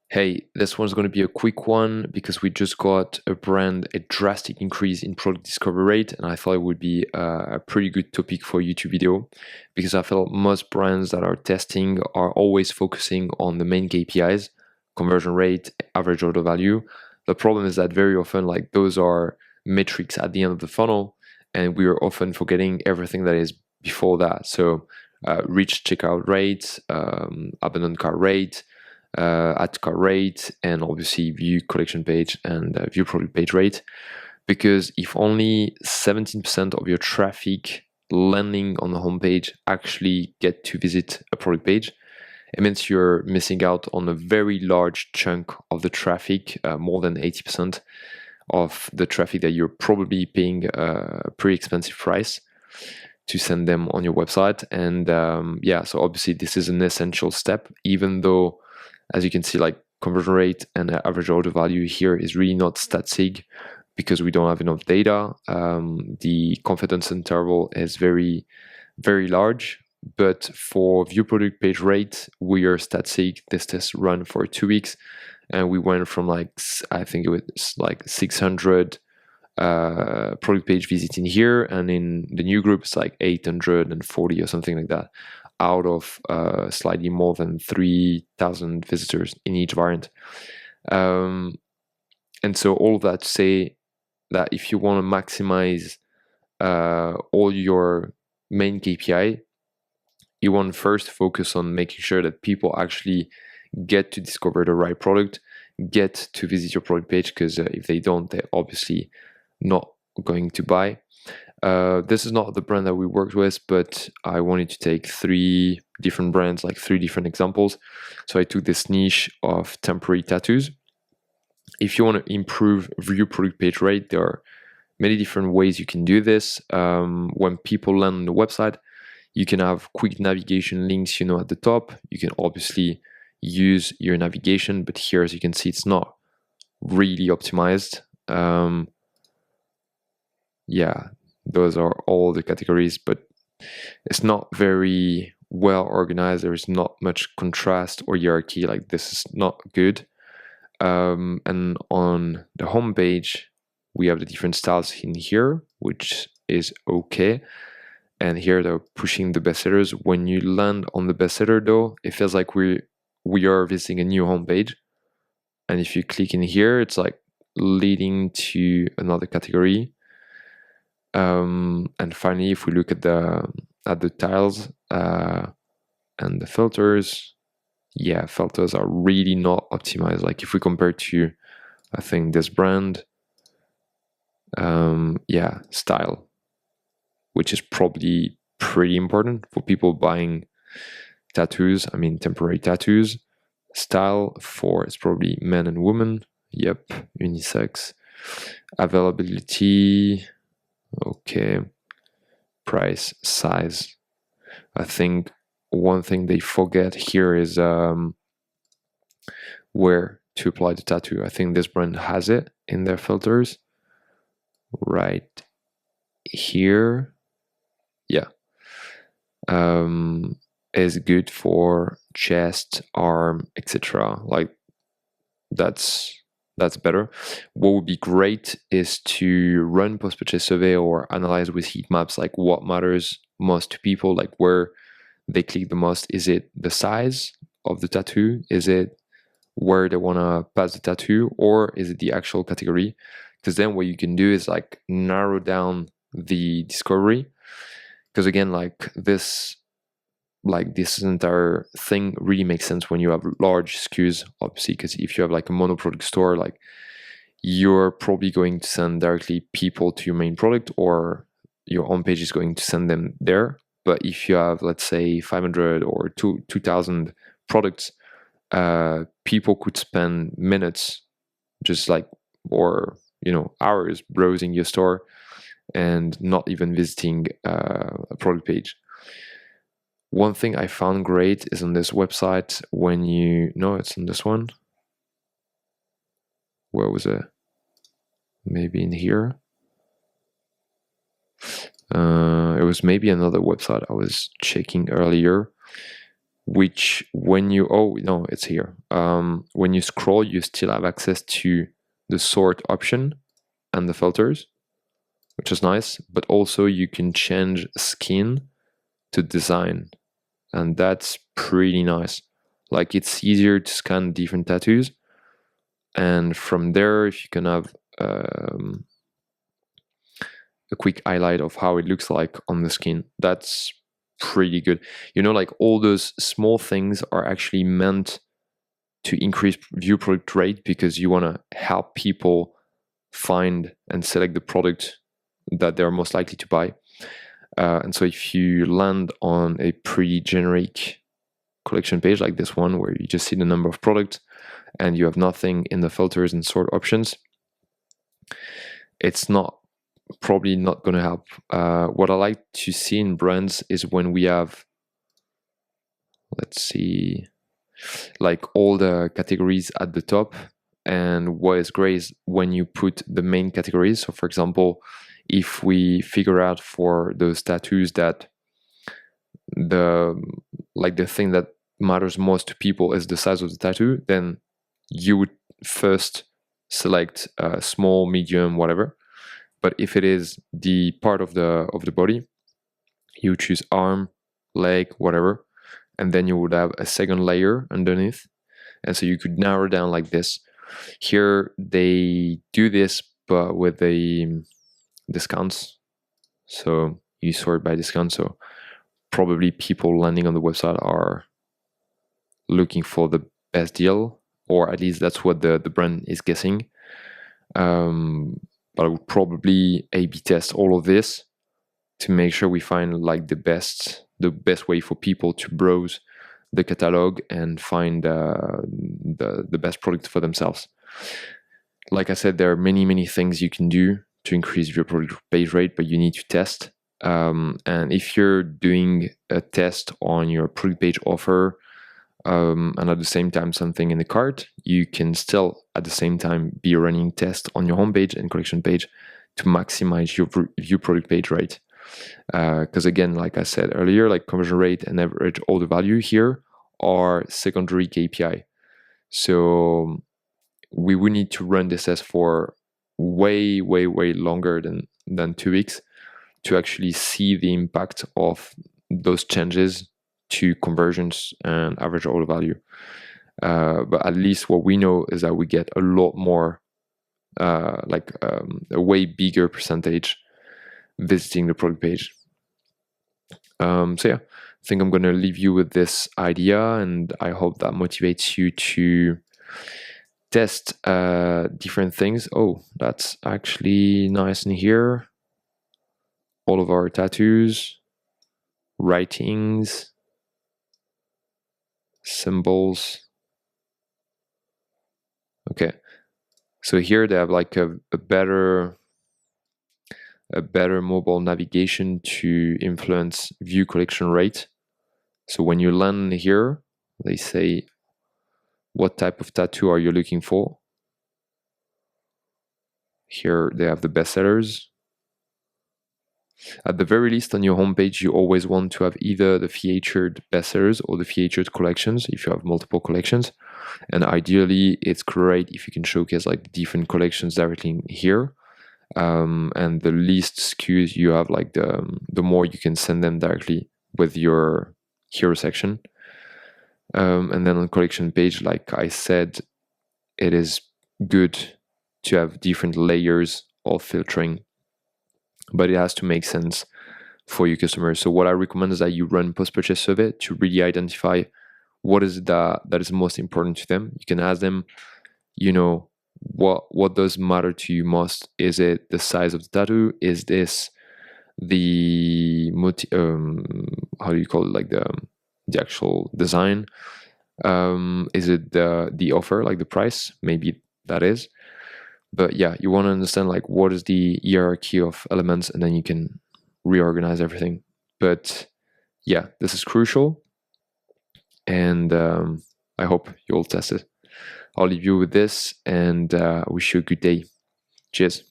Hey, this one's going to be a quick one because we just got a drastic increase in product discovery rate, and I thought it would be a pretty good topic for a YouTube video because I felt most brands that are testing are always focusing on the main KPIs, conversion rate, average order value. The problem is that very often, like those are metrics at the end of the funnel, and we are often forgetting everything that is before that. So, reach checkout rate, abandoned cart rate, add cart rate, and obviously view collection page and view product page rate. Because if only 17% of your traffic landing on the homepage actually get to visit a product page, it means you're missing out on a very large chunk of the traffic, more than 80% of the traffic that you're probably paying a pretty expensive price to send them on your website. And so obviously this is an essential step, even though, as you can see, like conversion rate and average order value here is really not stat sig because we don't have enough data. The confidence interval is very, very large. But for view product page rate, we are stat sig. This test run for 2 weeks, and we went from I think it was like 600 product page visit in here, and in the new group it's like 840 or something like that, out of slightly more than 3,000 visitors in each variant. And so all of that to say that if you want to maximize all your main KPI, you want to first focus on making sure that people actually get to discover the right product, get to visit your product page, because if they don't, they're obviously not going to buy. This is not the brand that we worked with, but I wanted to take 3 different brands, like 3 different examples. So I took this niche of temporary tattoos. If you want to improve view product page rate, there are many different ways you can do this. When people land on the website, you can have quick navigation links, at the top. You can obviously use your navigation, but here, as you can see, it's not really optimized. Those are all the categories, but it's not very well organized. There is not much contrast or hierarchy. Like, this is not good. And on the home page, we have the different styles in here, which is okay. And here they're pushing the bestsellers. When you land on the bestseller, though, it feels like we are visiting a new homepage. And if you click in here, it's like leading to another category. And finally, if we look at the tiles and the filters, filters are really not optimized. Like if we compare to, I think, this brand, style, which is probably pretty important for people buying tattoos. I mean, temporary tattoos. Style for it's probably men and women. Yep, unisex. Availability. Okay. Price, size. I think one thing they forget here is where to apply the tattoo. I think this brand has it in their filters right here. Yeah. Is good for chest, arm, etc. Like that's better. What would be great is to run post-purchase survey or analyze with heat maps, like what matters most to people, like where they click the most. Is it the size of the tattoo? Is it where they want to pass the tattoo, or is it the actual category? Because then what you can do is like narrow down the discovery. Because again, like this entire thing really makes sense when you have large SKUs, obviously, because if you have like a mono-product store, like you're probably going to send directly people to your main product, or your home page is going to send them there. But if you have, let's say, 500 or 2,000 products, people could spend minutes just like, or hours browsing your store and not even visiting a product page. One thing I found great is on this website when it's on this one. Where was it? Maybe in here. It was maybe another website I was checking earlier. which when you, oh no, it's here. When you scroll, you still have access to the sort option and the filters, which is nice, but also you can change skin to design, and that's pretty nice. Like, it's easier to scan different tattoos, and from there, if you can have a quick highlight of how it looks like on the skin, that's pretty good. You know, like, all those small things are actually meant to increase view product rate, because you want to help people find and select the product that they're most likely to buy. And so if you land on a pretty generic collection page like this one, where you just see the number of products and you have nothing in the filters and sort options, it's probably not going to help. What I like to see in brands is when we have, let's see, like, all the categories at the top. And what is great is when you put the main categories. So for example, if we figure out for those tattoos that the thing that matters most to people is the size of the tattoo, then you would first select small, medium, whatever. But if it is the part of the body, you choose arm, leg, whatever, and then you would have a second layer underneath. And so you could narrow down like this. Here they do this, but with the discounts. So you sort by discount. So probably people landing on the website are looking for the best deal, or at least that's what the brand is guessing. But I would probably A/B test all of this to make sure we find like the best way for people to browse the catalog and find the best product for themselves. Like I said, there are many things you can do to increase your product page rate, but you need to test. And if you're doing a test on your product page offer, and at the same time something in the cart, you can still at the same time be running tests on your homepage and collection page to maximize your view product page rate. Because again, like I said earlier, like conversion rate and average order value here are secondary KPI. So we would need to run this test for way longer than 2 weeks to actually see the impact of those changes to conversions and average order value. But at least what we know is that we get a lot more, a way bigger percentage visiting the product page. So yeah, I think I'm going to leave you with this idea, and I hope that motivates you to test different things. Oh, that's actually nice in here. All of our tattoos, writings, symbols. Okay, so here they have like a better mobile navigation to influence view collection rate. So when you land here, they say, what type of tattoo are you looking for? Here they have the bestsellers. At the very least, on your homepage, you always want to have either the featured bestsellers or the featured collections if you have multiple collections. And ideally, it's great if you can showcase like different collections directly here. And the least SKUs you have, like the more you can send them directly with your hero section. And then on collection page, like I said, it is good to have different layers of filtering, but it has to make sense for your customers. So what I recommend is that you run post-purchase survey to really identify what is that is most important to them. You can ask them, you know, what does matter to you most? Is it the size of the tattoo? Is this the how do you call it, like the actual design? Is it the offer, like the price? Maybe that is. But yeah, you want to understand like what is the hierarchy of elements, and then you can reorganize everything. But yeah, this is crucial, and I hope you'll test it. I'll leave you with this, and wish you a good day. Cheers.